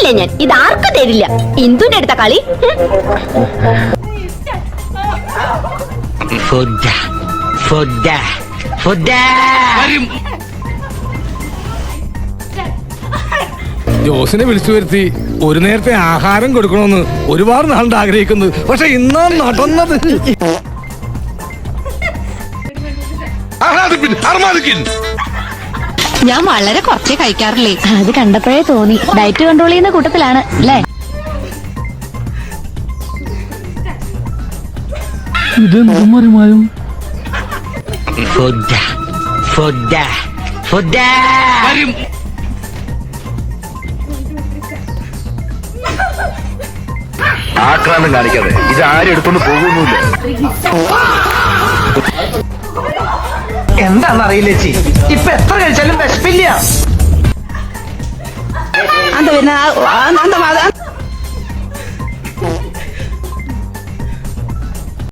തരില്ല ഞാൻ, ഇത് ആർക്കും തരില്ല. ഇന്ദുന്റെ അടുത്ത കളി. ജോസിനെ വിളിച്ചു വരുത്തി ഒരു നേരത്തെ ആഹാരം കൊടുക്കണമെന്ന് ഒരുപാട് നാളുണ്ട് ആഗ്രഹിക്കുന്നത്. പക്ഷെ ഇന്നാണ് നടന്നത്. ഞാൻ വളരെ കുറച്ചേ കഴിക്കാറില്ലേ. അത് കണ്ടപ്പോഴേ തോന്നി ഡയറ്റ് കൺട്രോൾ ചെയ്യുന്ന കൂട്ടത്തിലാണ് അല്ലേ? ആക്രാന്തം കാണിക്കാതെ ഇത് ആരും എടുത്തോണ്ട് പോകുന്നില്ല. എന്താണെന്നറിയില്ല ചേച്ചി, ഇപ്പൊ എത്ര കഴിച്ചാലും വിശപ്പില്ല.